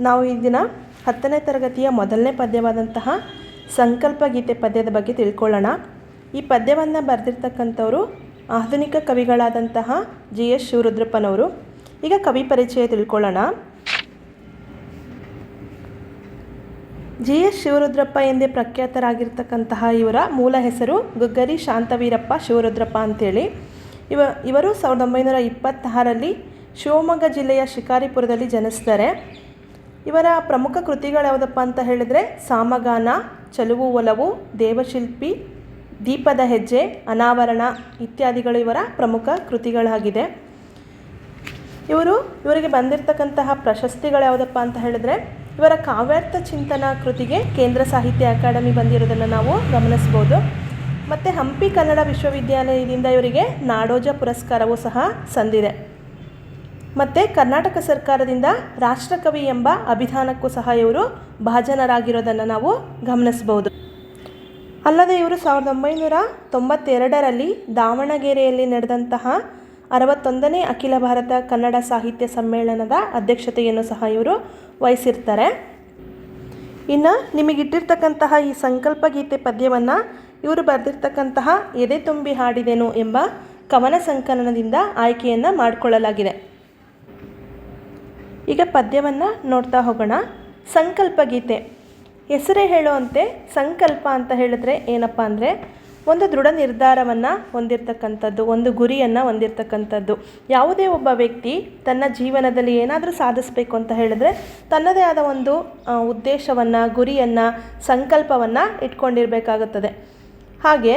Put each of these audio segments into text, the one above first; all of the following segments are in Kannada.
ನಾವು ಈ ದಿನ 10ನೇ ತರಗತಿಯ ಮೊದಲನೇ ಪದ್ಯವಾದಂತಹ ಸಂಕಲ್ಪ ಗೀತೆ ಪದ್ಯದ ಬಗ್ಗೆ ತಿಳ್ಕೊಳ್ಳೋಣ. ಈ ಪದ್ಯವನ್ನು ಬರೆದಿರ್ತಕ್ಕಂಥವರು ಆಧುನಿಕ ಕವಿಗಳಾದಂತಹ GS ಶಿವರುದ್ರಪ್ಪನವರು. ಈಗ ಕವಿ ಪರಿಚಯ ತಿಳ್ಕೊಳ್ಳೋಣ. GS ಶಿವರುದ್ರಪ್ಪ ಎಂದೇ ಪ್ರಖ್ಯಾತರಾಗಿರ್ತಕ್ಕಂತಹ ಇವರ ಮೂಲ ಹೆಸರು ಗುಗ್ಗರಿ ಶಾಂತವೀರಪ್ಪ ಶಿವರುದ್ರಪ್ಪ ಅಂತೇಳಿ. ಇವರು 1926ರಲ್ಲಿ ಶಿವಮೊಗ್ಗ ಜಿಲ್ಲೆಯ ಶಿಕಾರಿಪುರದಲ್ಲಿ ಜನಿಸ್ತಾರೆ. ಇವರ ಪ್ರಮುಖ ಕೃತಿಗಳು ಯಾವುದಪ್ಪ ಅಂತ ಹೇಳಿದರೆ ಸಾಮಗಾನ, ಚಲುವು ಒಲವು, ದೇವಶಿಲ್ಪಿ, ದೀಪದ ಹೆಜ್ಜೆ, ಅನಾವರಣ ಇತ್ಯಾದಿಗಳು ಇವರ ಪ್ರಮುಖ ಕೃತಿಗಳಾಗಿದೆ. ಇವರಿಗೆ ಬಂದಿರತಕ್ಕಂತಹ ಪ್ರಶಸ್ತಿಗಳು ಯಾವುದಪ್ಪ ಅಂತ ಹೇಳಿದರೆ ಇವರ ಕಾವ್ಯಾರ್ಥ ಚಿಂತನ ಕೃತಿಗೆ ಕೇಂದ್ರ ಸಾಹಿತ್ಯ ಅಕಾಡೆಮಿ ಬಂದಿರೋದನ್ನು ನಾವು ಗಮನಿಸ್ಬೋದು. ಮತ್ತು ಹಂಪಿ ಕನ್ನಡ ವಿಶ್ವವಿದ್ಯಾಲಯದಿಂದ ಇವರಿಗೆ ನಾಡೋಜ ಪುರಸ್ಕಾರವೂ ಸಹ ಸಂದಿದೆ. ಮತ್ತು ಕರ್ನಾಟಕ ಸರ್ಕಾರದಿಂದ ರಾಷ್ಟ್ರಕವಿ ಎಂಬ ಅಭಿಧಾನಕ್ಕೂ ಸಹ ಇವರು ಭಾಜನರಾಗಿರೋದನ್ನು ನಾವು ಗಮನಿಸ್ಬೋದು. ಅಲ್ಲದೆ ಇವರು 1992ರಲ್ಲಿ ದಾವಣಗೆರೆಯಲ್ಲಿ ನಡೆದಂತಹ 61ನೇ ಅಖಿಲ ಭಾರತ ಕನ್ನಡ ಸಾಹಿತ್ಯ ಸಮ್ಮೇಳನದ ಅಧ್ಯಕ್ಷತೆಯನ್ನು ಸಹ ಇವರು ವಹಿಸಿರ್ತಾರೆ. ಇನ್ನು ನಿಮಗಿಟ್ಟಿರ್ತಕ್ಕಂತಹ ಈ ಸಂಕಲ್ಪ ಗೀತೆ ಪದ್ಯವನ್ನು ಇವರು ಬರೆದಿರ್ತಕ್ಕಂತಹ ಎದೆ ತುಂಬಿ ಹಾಡಿದೆನು ಎಂಬ ಕವನ ಸಂಕಲನದಿಂದ ಆಯ್ಕೆಯನ್ನು ಮಾಡಿಕೊಳ್ಳಲಾಗಿದೆ. ಈಗ ಪದ್ಯವನ್ನು ನೋಡ್ತಾ ಹೋಗೋಣ. ಸಂಕಲ್ಪ ಗೀತೆ ಹೆಸರೇ ಹೇಳುವಂತೆ ಸಂಕಲ್ಪ ಅಂತ ಹೇಳಿದ್ರೆ ಏನಪ್ಪ ಅಂದರೆ ಒಂದು ದೃಢ ನಿರ್ಧಾರವನ್ನು ಹೊಂದಿರತಕ್ಕಂಥದ್ದು, ಒಂದು ಗುರಿಯನ್ನು ಹೊಂದಿರತಕ್ಕಂಥದ್ದು. ಯಾವುದೇ ಒಬ್ಬ ವ್ಯಕ್ತಿ ತನ್ನ ಜೀವನದಲ್ಲಿ ಏನಾದರೂ ಸಾಧಿಸಬೇಕು ಅಂತ ಹೇಳಿದ್ರೆ ತನ್ನದೇ ಆದ ಒಂದು ಉದ್ದೇಶವನ್ನು, ಗುರಿಯನ್ನು, ಸಂಕಲ್ಪವನ್ನು ಇಟ್ಕೊಂಡಿರಬೇಕಾಗುತ್ತದೆ. ಹಾಗೆ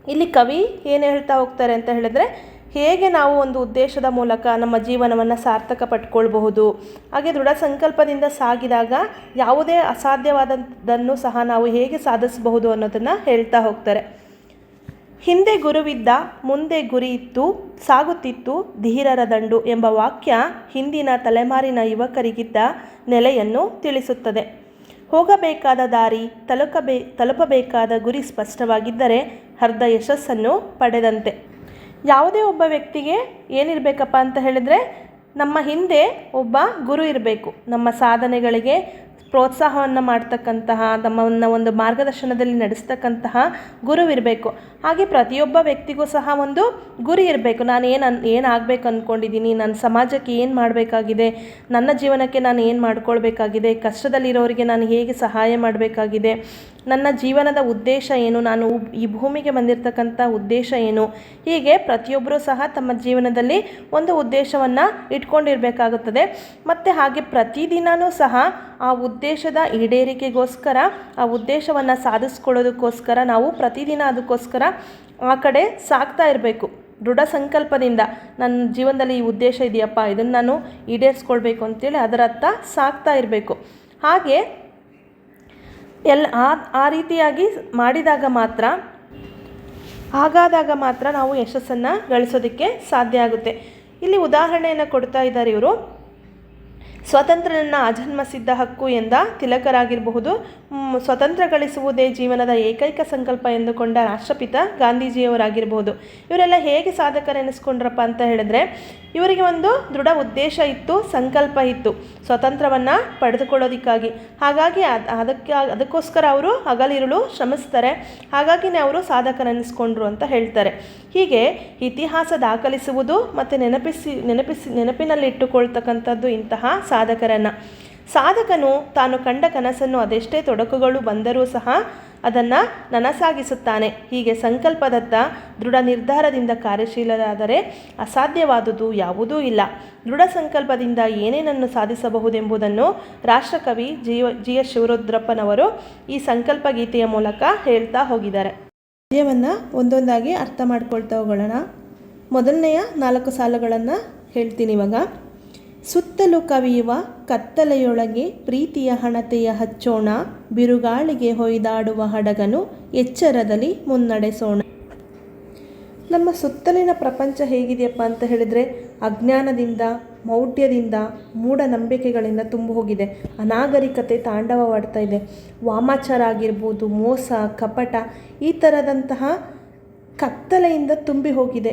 ಇಲ್ಲಿ ಕವಿ ಏನು ಹೇಳ್ತಾ ಹೋಗ್ತಾರೆ ಅಂತ ಹೇಳಿದ್ರೆ ಹೇಗೆ ನಾವು ಒಂದು ಉದ್ದೇಶದ ಮೂಲಕ ನಮ್ಮ ಜೀವನವನ್ನು ಸಾರ್ಥಕ ಪಟ್ಕೊಳ್ಬಹುದು, ಹಾಗೆ ದೃಢ ಸಂಕಲ್ಪದಿಂದ ಸಾಗಿದಾಗ ಯಾವುದೇ ಅಸಾಧ್ಯವಾದದ್ದನ್ನು ಸಹ ನಾವು ಹೇಗೆ ಸಾಧಿಸಬಹುದು ಅನ್ನೋದನ್ನು ಹೇಳ್ತಾ ಹೋಗ್ತಾರೆ. ಹಿಂದೆ ಗುರುವಿದ್ದ, ಮುಂದೆ ಗುರಿ ಇತ್ತು, ಸಾಗುತ್ತಿತ್ತು ಧೀರರ ದಂಡು ಎಂಬ ವಾಕ್ಯ ಹಿಂದಿನ ತಲೆಮಾರಿನ ಯುವಕರಿಗಿದ್ದ ನೆಲೆಯನ್ನು ತಿಳಿಸುತ್ತದೆ. ಹೋಗಬೇಕಾದ ದಾರಿ, ತಲುಪಬೇಕಾದ ಗುರಿ ಸ್ಪಷ್ಟವಾಗಿದ್ದರೆ ಅರ್ಧ ಯಶಸ್ಸನ್ನು ಪಡೆದಂತೆ. ಯಾವುದೇ ಒಬ್ಬ ವ್ಯಕ್ತಿಗೆ ಏನಿರಬೇಕಪ್ಪ ಅಂತ ಹೇಳಿದರೆ ನಮ್ಮ ಹಿಂದೆ ಒಬ್ಬ ಗುರು ಇರಬೇಕು. ನಮ್ಮ ಸಾಧನೆಗಳಿಗೆ ಪ್ರೋತ್ಸಾಹವನ್ನು ಮಾಡ್ತಕ್ಕಂತಹ, ನಮ್ಮನ್ನು ಒಂದು ಮಾರ್ಗದರ್ಶನದಲ್ಲಿ ನಡೆಸ್ತಕ್ಕಂತಹ ಗುರು ಇರಬೇಕು. ಹಾಗೆ ಪ್ರತಿಯೊಬ್ಬ ವ್ಯಕ್ತಿಗೂ ಸಹ ಒಂದು ಗುರಿ ಇರಬೇಕು. ನಾನು ಏನು ಆಗಬೇಕು ಅಂದ್ಕೊಂಡಿದ್ದೀನಿ, ನನ್ನ ಸಮಾಜಕ್ಕೆ ಏನು ಮಾಡಬೇಕಾಗಿದೆ, ನನ್ನ ಜೀವನಕ್ಕೆ ನಾನು ಏನು ಮಾಡ್ಕೊಳ್ಬೇಕಾಗಿದೆ, ಕಷ್ಟದಲ್ಲಿರೋರಿಗೆ ನಾನು ಹೇಗೆ ಸಹಾಯ ಮಾಡಬೇಕಾಗಿದೆ, ನನ್ನ ಜೀವನದ ಉದ್ದೇಶ ಏನು, ನಾನು ಈ ಭೂಮಿಗೆ ಬಂದಿರತಕ್ಕಂಥ ಉದ್ದೇಶ ಏನು, ಹೀಗೆ ಪ್ರತಿಯೊಬ್ಬರೂ ಸಹ ತಮ್ಮ ಜೀವನದಲ್ಲಿ ಒಂದು ಉದ್ದೇಶವನ್ನು ಇಟ್ಕೊಂಡಿರಬೇಕಾಗುತ್ತದೆ. ಮತ್ತು ಹಾಗೆ ಪ್ರತಿದಿನವೂ ಸಹ ಆ ಉದ್ದೇಶದ ಈಡೇರಿಕೆಗೋಸ್ಕರ, ಆ ಉದ್ದೇಶವನ್ನು ಸಾಧಿಸ್ಕೊಳ್ಳೋದಕ್ಕೋಸ್ಕರ ನಾವು ಪ್ರತಿದಿನ ಅದಕ್ಕೋಸ್ಕರ ಆ ಕಡೆ ಸಾಗ್ತಾ ಇರಬೇಕು. ದೃಢ ಸಂಕಲ್ಪದಿಂದ ನನ್ನ ಜೀವನದಲ್ಲಿ ಈ ಉದ್ದೇಶ ಇದೆಯಪ್ಪ, ಇದನ್ನು ನಾನು ಈಡೇರಿಸ್ಕೊಳ್ಬೇಕು ಅಂತೇಳಿ ಅದರತ್ತ ಸಾಗ್ತಾ ಇರಬೇಕು. ಹಾಗೆ ಆ ರೀತಿಯಾಗಿ ಮಾಡಿದಾಗ ಮಾತ್ರ, ಹಾಗಾದಾಗ ಮಾತ್ರ ನಾವು ಯಶಸ್ಸನ್ನು ಗಳಿಸೋದಕ್ಕೆ ಸಾಧ್ಯ ಆಗುತ್ತೆ. ಇಲ್ಲಿ ಉದಾಹರಣೆಯನ್ನು ಕೊಡ್ತಾ ಇದ್ದಾರೆ ಇವರು. ಸ್ವತಂತ್ರನನ್ನ ಅಜನ್ಮಸಿದ್ಧ ಹಕ್ಕು ಎಂದ ತಿಲಕರಾಗಿರಬಹುದು. ಸ್ವತಂತ್ರ ಗಳಿಸುವುದೇ ಜೀವನದ ಏಕೈಕ ಸಂಕಲ್ಪ ಎಂದುಕೊಂಡ ರಾಷ್ಟ್ರಪಿತ ಗಾಂಧೀಜಿಯವರಾಗಿರಬಹುದು. ಇವರೆಲ್ಲ ಹೇಗೆ ಸಾಧಕರೆನಿಸ್ಕೊಂಡ್ರಪ್ಪ ಅಂತ ಹೇಳಿದ್ರೆ ಇವರಿಗೆ ಒಂದು ದೃಢ ಉದ್ದೇಶ ಇತ್ತು, ಸಂಕಲ್ಪ ಇತ್ತು ಸ್ವತಂತ್ರವನ್ನು ಪಡೆದುಕೊಳ್ಳೋದಕ್ಕಾಗಿ. ಹಾಗಾಗಿ ಅದಕ್ಕೋಸ್ಕರ ಅವರು ಹಗಲಿರುಳು ಶ್ರಮಿಸ್ತಾರೆ. ಹಾಗಾಗಿನೇ ಅವರು ಸಾಧಕರೆನಿಸ್ಕೊಂಡ್ರು ಅಂತ ಹೇಳ್ತಾರೆ. ಹೀಗೆ ಇತಿಹಾಸ ದಾಖಲಿಸುವುದು ಮತ್ತು ನೆನಪಿನಲ್ಲಿ ಇಟ್ಟುಕೊಳ್ತಕ್ಕಂಥದ್ದು ಇಂತಹ ಸಾಧಕರನ್ನು. ಸಾಧಕನು ತಾನು ಕಂಡ ಕನಸನ್ನು ಅದೆಷ್ಟೇ ತೊಡಕುಗಳು ಬಂದರೂ ಸಹ ಅದನ್ನು ನನಸಾಗಿಸುತ್ತಾನೆ. ಹೀಗೆ ಸಂಕಲ್ಪದತ್ತ ದೃಢ ನಿರ್ಧಾರದಿಂದ ಕಾರ್ಯಶೀಲರಾದರೆ ಅಸಾಧ್ಯವಾದುದು ಯಾವುದೂ ಇಲ್ಲ. ದೃಢ ಸಂಕಲ್ಪದಿಂದ ಏನೇನನ್ನು ಸಾಧಿಸಬಹುದೆಂಬುದನ್ನು ರಾಷ್ಟ್ರಕವಿ GS ಶಿವರುದ್ರಪ್ಪನವರು ಈ ಸಂಕಲ್ಪ ಗೀತೆಯ ಮೂಲಕ ಹೇಳ್ತಾ ಹೋಗಿದ್ದಾರೆ. ಪದ್ಯವನ್ನು ಒಂದೊಂದಾಗಿ ಅರ್ಥ ಮಾಡ್ಕೊಳ್ತಾ ಹೋಗೋಣ. ಮೊದಲನೆಯ 4 ಸಾಲುಗಳನ್ನು ಹೇಳ್ತೀನಿ ಇವಾಗ. ಸುತ್ತಲೂ ಕವಿಯುವ ಕತ್ತಲೆಯೊಳಗೆ ಪ್ರೀತಿಯ ಹಣತೆಯ ಹಚ್ಚೋಣ, ಬಿರುಗಾಳಿಗೆ ಹೊಯ್ದಾಡುವ ಹಡಗನು ಎಚ್ಚರದಲ್ಲಿ ಮುನ್ನಡೆಸೋಣ. ನಮ್ಮ ಸುತ್ತಲಿನ ಪ್ರಪಂಚ ಹೇಗಿದೆಯಪ್ಪ ಅಂತ ಹೇಳಿದರೆ ಅಜ್ಞಾನದಿಂದ, ಮೌಢ್ಯದಿಂದ, ಮೂಢನಂಬಿಕೆಗಳಿಂದ ತುಂಬಿ ಹೋಗಿದೆ. ಅನಾಗರಿಕತೆ ತಾಂಡವವಾಡ್ತಾ ಇದೆ. ವಾಮಾಚಾರ ಆಗಿರ್ಬೋದು, ಮೋಸ, ಕಪಟ, ಈ ಥರದಂತಹ ಕತ್ತಲೆಯಿಂದ ತುಂಬಿ ಹೋಗಿದೆ.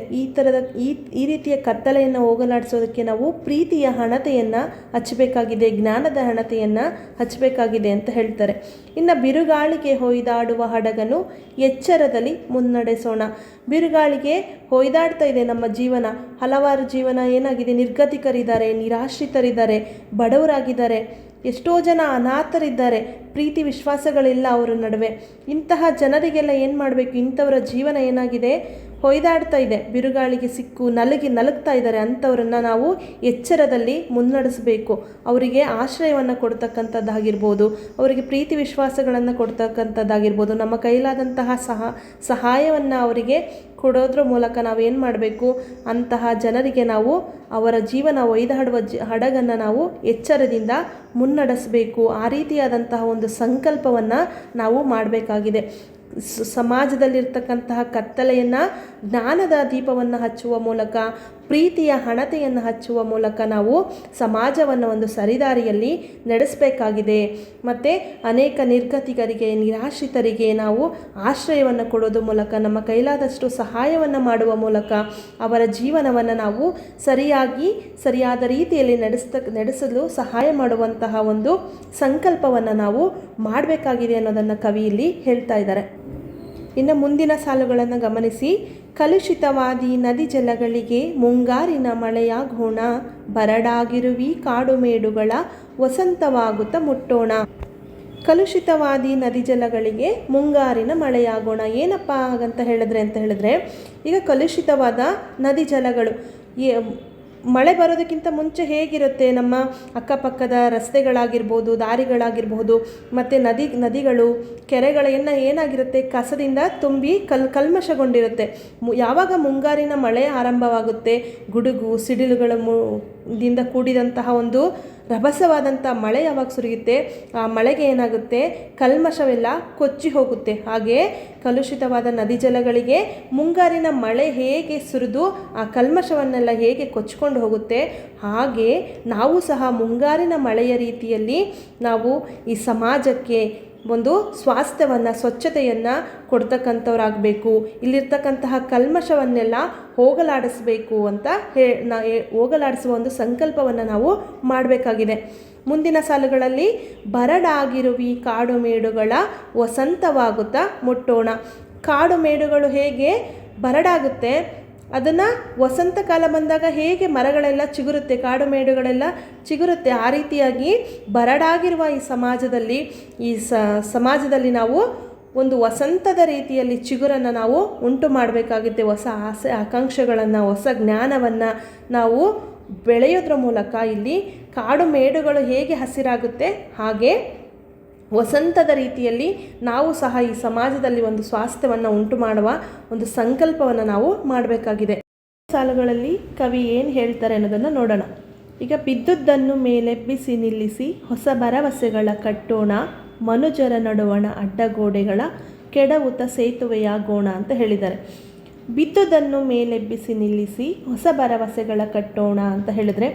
ಈ ರೀತಿಯ ಕತ್ತಲೆಯನ್ನು ಹೋಗಲಾಡಿಸೋದಕ್ಕೆ ನಾವು ಪ್ರೀತಿಯ ಹಣತೆಯನ್ನು ಹಚ್ಚಬೇಕಾಗಿದೆ, ಜ್ಞಾನದ ಹಣತೆಯನ್ನು ಹಚ್ಚಬೇಕಾಗಿದೆ ಅಂತ ಹೇಳ್ತಾರೆ. ಇನ್ನು ಬಿರುಗಾಳಿಗೆ ಹೊಯ್ದಾಡುವ ಹಡಗನ್ನು ಎಚ್ಚರದಲ್ಲಿ ಮುನ್ನಡೆಸೋಣ. ಬಿರುಗಾಳಿಗೆ ಹೊಯ್ದಾಡ್ತಾ ಇದೆ ನಮ್ಮ ಜೀವನ. ಹಲವಾರು ಜೀವನ ಏನಾಗಿದೆ, ನಿರ್ಗತಿಕರಿದ್ದಾರೆ, ನಿರಾಶ್ರಿತರಿದ್ದಾರೆ, ಬಡವರಾಗಿದ್ದಾರೆ, ಎಷ್ಟೋ ಜನ ಅನಾಥರಿದ್ದಾರೆ, ಪ್ರೀತಿ ವಿಶ್ವಾಸಗಳಿಲ್ಲ ಅವರ ನಡುವೆ. ಇಂತಹ ಜನರಿಗೆಲ್ಲ ಏನು ಮಾಡಬೇಕು, ಇಂಥವರ ಜೀವನ ಏನಾಗಿದೆ, ಹೊಯ್ದಾಡ್ತಾ ಇದೆ, ಬಿರುಗಾಳಿಗೆ ಸಿಕ್ಕು ನಲುಗ್ತಾ ಇದ್ದಾರೆ. ಅಂಥವ್ರನ್ನು ನಾವು ಎಚ್ಚರದಲ್ಲಿ ಮುನ್ನಡೆಸಬೇಕು. ಅವರಿಗೆ ಆಶ್ರಯವನ್ನು ಕೊಡ್ತಕ್ಕಂಥದ್ದಾಗಿರ್ಬೋದು, ಅವರಿಗೆ ಪ್ರೀತಿ ವಿಶ್ವಾಸಗಳನ್ನು ಕೊಡ್ತಕ್ಕಂಥದ್ದಾಗಿರ್ಬೋದು, ನಮ್ಮ ಕೈಲಾದಂತಹ ಸಹಾಯವನ್ನು ಅವರಿಗೆ ಕೊಡೋದ್ರ ಮೂಲಕ ನಾವೇನು ಮಾಡಬೇಕು, ಅಂತಹ ಜನರಿಗೆ ನಾವು ಅವರ ಜೀವನ ಒಯ್ದಾಡುವ ಹಡಗನ್ನು ನಾವು ಎಚ್ಚರದಿಂದ ಮುನ್ನಡೆಸಬೇಕು. ಆ ರೀತಿಯಾದಂತಹ ಒಂದು ಸಂಕಲ್ಪವನ್ನು ನಾವು ಮಾಡಬೇಕಾಗಿದೆ. ಸಮಾಜದಲ್ಲಿರ್ತಕ್ಕಂತಹ ಕತ್ತಲೆಯನ್ನು ಜ್ಞಾನದ ದೀಪವನ್ನು ಹಚ್ಚುವ ಮೂಲಕ, ಪ್ರೀತಿಯ ಹಣತೆಯನ್ನು ಹಚ್ಚುವ ಮೂಲಕ ನಾವು ಸಮಾಜವನ್ನು ಒಂದು ಸರಿದಾರಿಯಲ್ಲಿ ನಡೆಸಬೇಕಾಗಿದೆ. ಮತ್ತು ಅನೇಕ ನಿರ್ಗತಿಕರಿಗೆ, ನಿರಾಶ್ರಿತರಿಗೆ ನಾವು ಆಶ್ರಯವನ್ನು ಕೊಡೋದ್ರ ಮೂಲಕ, ನಮ್ಮ ಕೈಲಾದಷ್ಟು ಸಹಾಯವನ್ನು ಮಾಡುವ ಮೂಲಕ ಅವರ ಜೀವನವನ್ನು ನಾವು ಸರಿಯಾದ ರೀತಿಯಲ್ಲಿ ನಡೆಸಲು ಸಹಾಯ ಮಾಡುವಂತಹ ಒಂದು ಸಂಕಲ್ಪವನ್ನು ನಾವು ಮಾಡಬೇಕಾಗಿದೆ ಅನ್ನೋದನ್ನು ಕವಿ ಇಲ್ಲಿ ಹೇಳ್ತಾ ಇದ್ದಾರೆ. ಇನ್ನು ಮುಂದಿನ ಸಾಲುಗಳನ್ನು ಗಮನಿಸಿ. ಕಲುಷಿತವಾದಿ ನದಿ ಜಲಗಳಿಗೆ ಮುಂಗಾರಿನ ಮಳೆಯಾಗೋಣ, ಬರಡಾಗಿರುವಿ ಕಾಡು ಮೇಡುಗಳ ವಸಂತವಾಗುತ್ತಾ ಮುಟ್ಟೋಣ. ಕಲುಷಿತವಾದಿ ನದಿ ಜಲಗಳಿಗೆ ಮುಂಗಾರಿನ ಮಳೆಯಾಗೋಣ. ಏನಪ್ಪ ಹಾಗಂತ ಹೇಳಿದ್ರೆ ಈಗ ಕಲುಷಿತವಾದ ನದಿ ಜಲಗಳು, ಮಳೆ ಬರೋದಕ್ಕಿಂತ ಮುಂಚೆ ಹೇಗಿರುತ್ತೆ, ನಮ್ಮ ಅಕ್ಕಪಕ್ಕದ ರಸ್ತೆಗಳಾಗಿರ್ಬೋದು, ದಾರಿಗಳಾಗಿರ್ಬೋದು, ಮತ್ತು ನದಿಗಳು, ಕೆರೆಗಳನ್ನು ಏನಾಗಿರುತ್ತೆ, ಕಸದಿಂದ ತುಂಬಿ ಕಲ್ಮಶಗೊಂಡಿರುತ್ತೆ. ಯಾವಾಗ ಮುಂಗಾರಿನ ಮಳೆ ಆರಂಭವಾಗುತ್ತೆ, ಗುಡುಗು ಸಿಡಿಲುಗಳ ದಿಂದ ಕೂಡಿದಂತಹ ಒಂದು ರಭಸವಾದಂಥ ಮಳೆ ಯಾವಾಗ ಸುರಿಯುತ್ತೆ, ಆ ಮಳೆಗೆ ಏನಾಗುತ್ತೆ, ಕಲ್ಮಶವೆಲ್ಲ ಕೊಚ್ಚಿ ಹೋಗುತ್ತೆ. ಹಾಗೆ ಕಲುಷಿತವಾದ ನದಿ ಜಲಗಳಿಗೆ ಮುಂಗಾರಿನ ಮಳೆ ಹೇಗೆ ಸುರಿದು ಆ ಕಲ್ಮಶವನ್ನೆಲ್ಲ ಹೇಗೆ ಕೊಚ್ಕೊಂಡು ಹೋಗುತ್ತೆ, ಹಾಗೆ ನಾವು ಸಹ ಮುಂಗಾರಿನ ಮಳೆಯ ರೀತಿಯಲ್ಲಿ ನಾವು ಈ ಸಮಾಜಕ್ಕೆ ಒಂದು ಸ್ವಾಸ್ಥ್ಯವನ್ನು, ಸ್ವಚ್ಛತೆಯನ್ನು ಕೊಡ್ತಕ್ಕಂಥವ್ರಾಗಬೇಕು. ಇಲ್ಲಿರ್ತಕ್ಕಂತಹ ಕಲ್ಮಶವನ್ನೆಲ್ಲ ಹೋಗಲಾಡಿಸಬೇಕು ಅಂತ ಹೋಗಲಾಡಿಸುವ ಒಂದು ಸಂಕಲ್ಪವನ್ನು ನಾವು ಮಾಡಬೇಕಾಗಿದೆ. ಮುಂದಿನ ಸಾಲುಗಳಲ್ಲಿ ಬರಡಾಗಿರುವಿ ಕಾಡು ಮೇಡುಗಳ ವಸಂತವಾಗುತ್ತಾ ಮುಟ್ಟೋಣ. ಕಾಡು ಮೇಡುಗಳು ಹೇಗೆ ಬರಡಾಗುತ್ತೆ, ಅದನ್ನು ವಸಂತ ಕಾಲ ಬಂದಾಗ ಹೇಗೆ ಮರಗಳೆಲ್ಲ ಚಿಗುರುತ್ತೆ, ಕಾಡು ಮೇಡುಗಳೆಲ್ಲ ಚಿಗುರುತ್ತೆ, ಆ ರೀತಿಯಾಗಿ ಬರಡಾಗಿರುವ ಈ ಸಮಾಜದಲ್ಲಿ ನಾವು ಒಂದು ವಸಂತದ ರೀತಿಯಲ್ಲಿ ಚಿಗುರನ್ನು ನಾವು ಉಂಟು ಮಾಡಬೇಕಾಗುತ್ತೆ. ಹೊಸ ಆಸೆ ಆಕಾಂಕ್ಷೆಗಳನ್ನು, ಹೊಸ ಜ್ಞಾನವನ್ನು ನಾವು ಬೆಳೆಯೋದ್ರ ಮೂಲಕ ಇಲ್ಲಿ ಕಾಡು ಮೇಡುಗಳು ಹೇಗೆ ಹಸಿರಾಗುತ್ತೆ, ಹಾಗೆ ವಸಂತದ ರೀತಿಯಲ್ಲಿ ನಾವು ಸಹ ಈ ಸಮಾಜದಲ್ಲಿ ಒಂದು ಸ್ವಾಸ್ಥ್ಯವನ್ನು ಉಂಟು ಮಾಡುವ ಒಂದು ಸಂಕಲ್ಪವನ್ನು ನಾವು ಮಾಡಬೇಕಾಗಿದೆ. ಸಾಲುಗಳಲ್ಲಿ ಕವಿ ಏನು ಹೇಳ್ತಾರೆ ಅನ್ನೋದನ್ನು ನೋಡೋಣ. ಈಗ ಬಿದ್ದುದನ್ನು ಮೇಲೆಬ್ಬಿಸಿ ನಿಲ್ಲಿಸಿ ಹೊಸ ಭರವಸೆಗಳ ಕಟ್ಟೋಣ, ಮನುಜರ ನಡುವಣ ಅಡ್ಡಗೋಡೆಗಳ ಕೆಡವುತ ಸೇತುವೆಯಾಗೋಣ ಅಂತ ಹೇಳಿದ್ದಾರೆ. ಬಿದ್ದುದನ್ನು ಮೇಲೆಬ್ಬಿಸಿ ನಿಲ್ಲಿಸಿ ಹೊಸ ಭರವಸೆಗಳ ಕಟ್ಟೋಣ ಅಂತ ಹೇಳಿದ್ರೆ,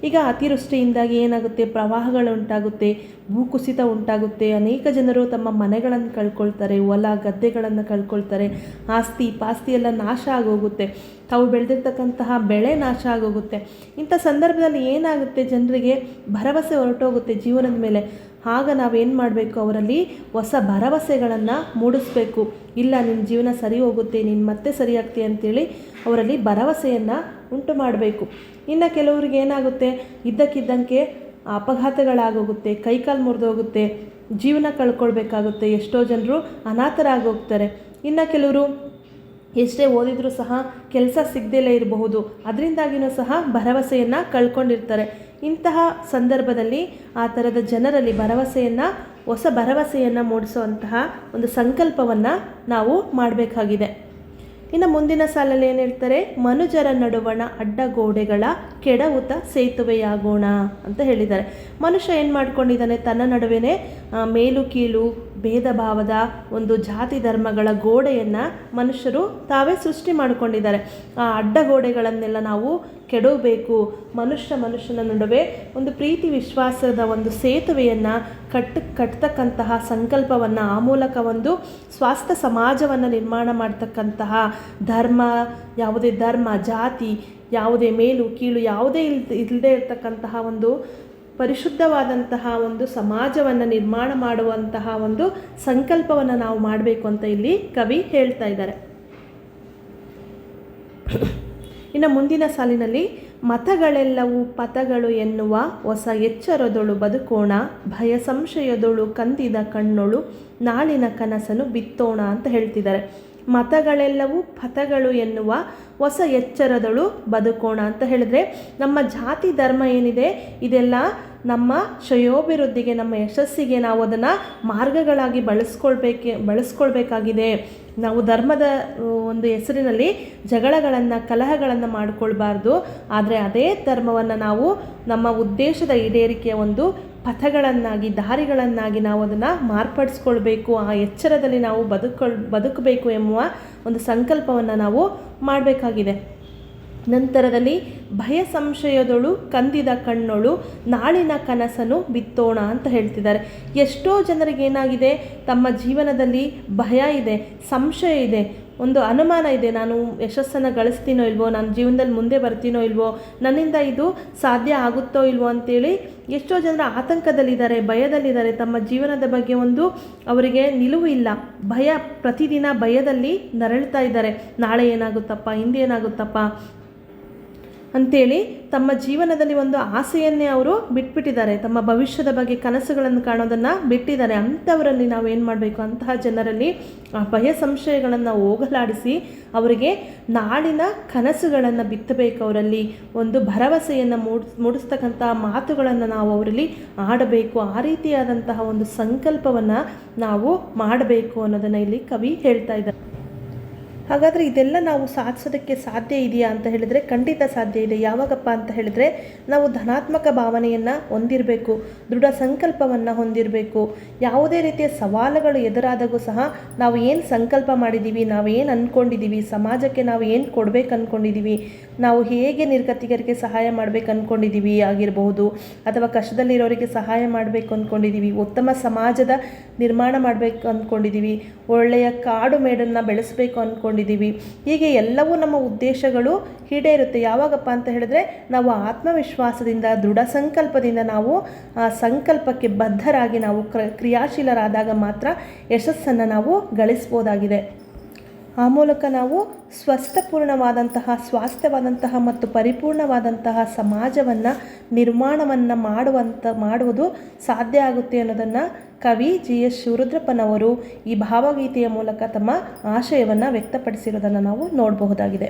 ಈಗ ಅತಿವೃಷ್ಟಿಯಿಂದಾಗಿ ಏನಾಗುತ್ತೆ, ಪ್ರವಾಹಗಳು ಉಂಟಾಗುತ್ತೆ, ಭೂಕುಸಿತ ಉಂಟಾಗುತ್ತೆ, ಅನೇಕ ಜನರು ತಮ್ಮ ಮನೆಗಳನ್ನು ಕಳ್ಕೊಳ್ತಾರೆ, ಹೊಲ ಗದ್ದೆಗಳನ್ನು ಕಳ್ಕೊಳ್ತಾರೆ, ಆಸ್ತಿ ಪಾಸ್ತಿ ಎಲ್ಲ ನಾಶ ಆಗೋಗುತ್ತೆ, ತಾವು ಬೆಳೆದಿರ್ತಕ್ಕಂತಹ ಬೆಳೆ ನಾಶ ಆಗೋಗುತ್ತೆ. ಇಂಥ ಸಂದರ್ಭದಲ್ಲಿ ಏನಾಗುತ್ತೆ, ಜನರಿಗೆ ಭರವಸೆ ಹೊರಟೋಗುತ್ತೆ ಜೀವನದ ಮೇಲೆ. ಆಗ ನಾವೇನು ಮಾಡಬೇಕು, ಅವರಲ್ಲಿ ಹೊಸ ಭರವಸೆಗಳನ್ನು ಮೂಡಿಸ್ಬೇಕು. ಇಲ್ಲ, ನಿನ್ನ ಜೀವನ ಸರಿ ಹೋಗುತ್ತೆ, ನೀನು ಮತ್ತೆ ಸರಿಯಾಗ್ತೀಯ ಅಂತೇಳಿ ಅವರಲ್ಲಿ ಭರವಸೆಯನ್ನು ಉಂಟು ಮಾಡಬೇಕು. ಇನ್ನು ಕೆಲವ್ರಿಗೆ ಏನಾಗುತ್ತೆ, ಇದ್ದಕ್ಕಿದ್ದಂಗೆ ಅಪಘಾತಗಳಾಗೋಗುತ್ತೆ, ಕೈಕಾಲು ಮುರಿದೋಗುತ್ತೆ, ಜೀವನ ಕಳ್ಕೊಳ್ಬೇಕಾಗುತ್ತೆ, ಎಷ್ಟೋ ಜನರು ಅನಾಥರಾಗೋಗ್ತಾರೆ. ಇನ್ನು ಕೆಲವರು ಎಷ್ಟೇ ಓದಿದರೂ ಸಹ ಕೆಲಸ ಸಿಗದೇ ಇರಬಹುದು, ಅದರಿಂದಾಗಿಯೂ ಸಹ ಭರವಸೆಯನ್ನು ಕಳ್ಕೊಂಡಿರ್ತಾರೆ. ಇಂತಹ ಸಂದರ್ಭದಲ್ಲಿ ಆ ಥರದ ಜನರಲ್ಲಿ ಹೊಸ ಭರವಸೆಯನ್ನು ಮೂಡಿಸುವಂತಹ ಒಂದು ಸಂಕಲ್ಪವನ್ನು ನಾವು ಮಾಡಬೇಕಾಗಿದೆ. ಇನ್ನು ಮುಂದಿನ ಸಾಲಲ್ಲಿ ಏನು ಹೇಳ್ತಾರೆ, ಮನುಜರ ನಡುವಣ ಅಡ್ಡಗೋಡೆಗಳ ಕೆಡವುತ ಸೇತುವೆಯಾಗೋಣ ಅಂತ ಹೇಳಿದ್ದಾರೆ. ಮನುಷ್ಯ ಏನು ಮಾಡ್ಕೊಂಡಿದ್ದಾನೆ, ತನ್ನ ನಡುವೆ ಮೇಲು ಕೀಳು ಭೇದ ಭಾವದ ಒಂದು ಜಾತಿ ಧರ್ಮಗಳ ಗೋಡೆಯನ್ನು ಮನುಷ್ಯರು ತಾವೇ ಸೃಷ್ಟಿ ಮಾಡಿಕೊಂಡಿದ್ದಾರೆ. ಆ ಅಡ್ಡಗೋಡೆಗಳನ್ನೆಲ್ಲ ನಾವು ಕೆಡವಬೇಕು, ಮನುಷ್ಯನ ನಡುವೆ ಒಂದು ಪ್ರೀತಿ ವಿಶ್ವಾಸದ ಒಂದು ಸೇತುವೆಯನ್ನು ಕಟ್ಟತಕ್ಕಂತಹ ಸಂಕಲ್ಪವನ್ನು, ಆ ಮೂಲಕ ಒಂದು ಸ್ವಾಸ್ಥ್ಯ ಸಮಾಜವನ್ನು ನಿರ್ಮಾಣ ಮಾಡ್ತಕ್ಕಂತಹ ಯಾವುದೇ ಧರ್ಮ, ಜಾತಿ, ಯಾವುದೇ ಮೇಲು ಕೀಳು ಯಾವುದೇ ಇಲ್ಲದೆ ಇರತಕ್ಕಂತಹ ಒಂದು ಪರಿಶುದ್ಧವಾದಂತಹ ಒಂದು ಸಮಾಜವನ್ನು ನಿರ್ಮಾಣ ಮಾಡುವಂತಹ ಒಂದು ಸಂಕಲ್ಪವನ್ನು ನಾವು ಮಾಡಬೇಕು ಅಂತ ಇಲ್ಲಿ ಕವಿ ಹೇಳ್ತಾ ಇದ್ದಾರೆ. ಇನ್ನು ಮುಂದಿನ ಸಾಲಿನಲ್ಲಿ, ಮತಗಳೆಲ್ಲವೂ ಪಥಗಳು ಎನ್ನುವ ಹೊಸ ಎಚ್ಚರದೊಳು ಬದುಕೋಣ, ಭಯ ಸಂಶಯದೊಳು ಕಂದಿದ ಕಣ್ಣೊಳು ನಾಳಿನ ಕನಸನ್ನು ಬಿತ್ತೋಣ ಅಂತ ಹೇಳ್ತಿದ್ದಾರೆ. ಮತಗಳೆಲ್ಲವೂ ಪಥಗಳು ಎನ್ನುವ ಹೊಸ ಎಚ್ಚರದಳು ಬದುಕೋಣ ಅಂತ ಹೇಳಿದ್ರೆ, ನಮ್ಮ ಜಾತಿ ಧರ್ಮ ಏನಿದೆ ಇದೆಲ್ಲ ನಮ್ಮ ಶ್ರೇಯೋಭಿವೃದ್ಧಿಗೆ, ನಮ್ಮ ಯಶಸ್ಸಿಗೆ ನಾವು ಅದನ್ನು ಮಾರ್ಗಗಳಾಗಿ ಬಳಸ್ಕೊಳ್ಬೇಕಾಗಿದೆ. ನಾವು ಧರ್ಮದ ಒಂದು ಹೆಸರಿನಲ್ಲಿ ಕಲಹಗಳನ್ನು ಮಾಡಿಕೊಳ್ಬಾರ್ದು. ಆದರೆ ಅದೇ ಧರ್ಮವನ್ನು ನಾವು ನಮ್ಮ ಉದ್ದೇಶದ ಈಡೇರಿಕೆಯ ಒಂದು ಪಥಗಳನ್ನಾಗಿ, ದಾರಿಗಳನ್ನಾಗಿ ನಾವು ಅದನ್ನು ಮಾರ್ಪಡಿಸ್ಕೊಳ್ಬೇಕು. ಆ ಎಚ್ಚರದಲ್ಲಿ ನಾವು ಬದುಕಬೇಕು ಎಂಬುವ ಒಂದು ಸಂಕಲ್ಪವನ್ನು ನಾವು ಮಾಡಬೇಕಾಗಿದೆ. ನಂತರದಲ್ಲಿ, ಭಯ ಸಂಶಯದೊಳು ಕಂದಿದ ಕಣ್ಣೊಳು ನಾಳಿನ ಕನಸನ್ನು ಬಿತ್ತೋಣ ಅಂತ ಹೇಳ್ತಿದ್ದಾರೆ. ಎಷ್ಟೋ ಜನರಿಗೆ ಏನಾಗಿದೆ, ತಮ್ಮ ಜೀವನದಲ್ಲಿ ಭಯ ಇದೆ, ಸಂಶಯ ಇದೆ, ಒಂದು ಅನುಮಾನ ಇದೆ, ನಾನು ಯಶಸ್ಸನ್ನು ಗಳಿಸ್ತೀನೋ ಇಲ್ವೋ, ನಾನು ಜೀವನದಲ್ಲಿ ಮುಂದೆ ಬರ್ತೀನೋ ಇಲ್ವೋ, ನನ್ನಿಂದ ಇದು ಸಾಧ್ಯ ಆಗುತ್ತೋ ಇಲ್ವೋ ಅಂತೇಳಿ ಎಷ್ಟೋ ಜನರ ಆತಂಕದಲ್ಲಿದ್ದಾರೆ, ಭಯದಲ್ಲಿದ್ದಾರೆ. ತಮ್ಮ ಜೀವನದ ಬಗ್ಗೆ ಒಂದು ಅವರಿಗೆ ನಿಲುವು ಇಲ್ಲ, ಪ್ರತಿದಿನ ಭಯದಲ್ಲಿ ನರಳ್ತಾ ಇದ್ದಾರೆ. ನಾಳೆ ಏನಾಗುತ್ತಪ್ಪ, ಹಿಂದೆ ಏನಾಗುತ್ತಪ್ಪ ಅಂಥೇಳಿ ತಮ್ಮ ಜೀವನದಲ್ಲಿ ಒಂದು ಆಸೆಯನ್ನೇ ಅವರು ಬಿಟ್ಬಿಟ್ಟಿದ್ದಾರೆ. ತಮ್ಮ ಭವಿಷ್ಯದ ಬಗ್ಗೆ ಕನಸುಗಳನ್ನು ಕಾಣೋದನ್ನು ಬಿಟ್ಟಿದ್ದಾರೆ. ಅಂಥವರಲ್ಲಿ ನಾವು ಏನು ಮಾಡಬೇಕು, ಅಂತಹ ಜನರಲ್ಲಿ ಆ ಭಯ ಸಂಶಯಗಳನ್ನು ಹೋಗಲಾಡಿಸಿ ಅವರಿಗೆ ನಾಳಿನ ಕನಸುಗಳನ್ನು ಬಿತ್ತಬೇಕು. ಅವರಲ್ಲಿ ಒಂದು ಭರವಸೆಯನ್ನು ಮೂಡಿಸ್ತಕ್ಕಂಥ ಮಾತುಗಳನ್ನು ನಾವು ಅವರಲ್ಲಿ ಆಡಬೇಕು. ಆ ರೀತಿಯಾದಂತಹ ಒಂದು ಸಂಕಲ್ಪವನ್ನು ನಾವು ಮಾಡಬೇಕು ಅನ್ನೋದನ್ನು ಇಲ್ಲಿ ಕವಿ ಹೇಳ್ತಾ ಇದ್ದಾರೆ. ಹಾಗಾದರೆ ಇದೆಲ್ಲ ನಾವು ಸಾಧಿಸೋದಕ್ಕೆ ಸಾಧ್ಯ ಇದೆಯಾ ಅಂತ ಹೇಳಿದರೆ ಖಂಡಿತ ಸಾಧ್ಯ ಇದೆ. ಯಾವಾಗಪ್ಪ ಅಂತ ಹೇಳಿದರೆ, ನಾವು ಧನಾತ್ಮಕ ಭಾವನೆಯನ್ನು ಹೊಂದಿರಬೇಕು, ದೃಢ ಸಂಕಲ್ಪವನ್ನು ಹೊಂದಿರಬೇಕು. ಯಾವುದೇ ರೀತಿಯ ಸವಾಲುಗಳು ಎದುರಾದಾಗೂ ಸಹ ನಾವು ಏನು ಸಂಕಲ್ಪ ಮಾಡಿದ್ದೀವಿ, ನಾವು ಏನು ಅಂದ್ಕೊಂಡಿದ್ದೀವಿ, ಸಮಾಜಕ್ಕೆ ನಾವು ಏನು ಕೊಡಬೇಕು ಅಂದ್ಕೊಂಡಿದ್ದೀವಿ, ನಾವು ಹೇಗೆ ನಿರ್ಗತಿಕರಿಗೆ ಸಹಾಯ ಮಾಡಬೇಕು ಅಂದ್ಕೊಂಡಿದ್ದೀವಿ ಆಗಿರಬಹುದು, ಅಥವಾ ಕಷ್ಟದಲ್ಲಿರೋರಿಗೆ ಸಹಾಯ ಮಾಡಬೇಕು ಅಂದ್ಕೊಂಡಿದ್ದೀವಿ, ಉತ್ತಮ ಸಮಾಜದ ನಿರ್ಮಾಣ ಮಾಡಬೇಕು ಅಂದ್ಕೊಂಡಿದ್ದೀವಿ, ಒಳ್ಳೆಯ ಕಾಡು ಮೇಡನ್ನು ಬೆಳೆಸಬೇಕು ಅಂದ್ಕೊಂಡಿದ್ದೀವಿ. ಹೀಗೆ ಎಲ್ಲವೂ ನಮ್ಮ ಉದ್ದೇಶಗಳು ಈಡೇರುತ್ತೆ. ಯಾವಾಗಪ್ಪ ಅಂತ ಹೇಳಿದ್ರೆ, ನಾವು ಆತ್ಮವಿಶ್ವಾಸದಿಂದ, ದೃಢ ಸಂಕಲ್ಪದಿಂದ ನಾವು ಆ ಸಂಕಲ್ಪಕ್ಕೆ ಬದ್ಧರಾಗಿ ನಾವು ಕ್ರಿಯಾಶೀಲರಾದಾಗ ಮಾತ್ರ ಯಶಸ್ಸನ್ನು ನಾವು ಗಳಿಸ್ಬೋದಾಗಿದೆ. ಆ ಮೂಲಕ ನಾವು ಸ್ವಾಸ್ಥ್ಯವಾದಂತಹ ಮತ್ತು ಪರಿಪೂರ್ಣವಾದಂತಹ ಸಮಾಜವನ್ನು ನಿರ್ಮಾಣವನ್ನು ಮಾಡುವುದು ಸಾಧ್ಯ ಆಗುತ್ತೆ ಅನ್ನೋದನ್ನು ಕವಿ GS ಶಿವರುದ್ರಪ್ಪನವರು ಈ ಭಾವಗೀತೆಯ ಮೂಲಕ ತಮ್ಮ ಆಶಯವನ್ನು ವ್ಯಕ್ತಪಡಿಸಿರೋದನ್ನು ನಾವು ನೋಡಬಹುದಾಗಿದೆ.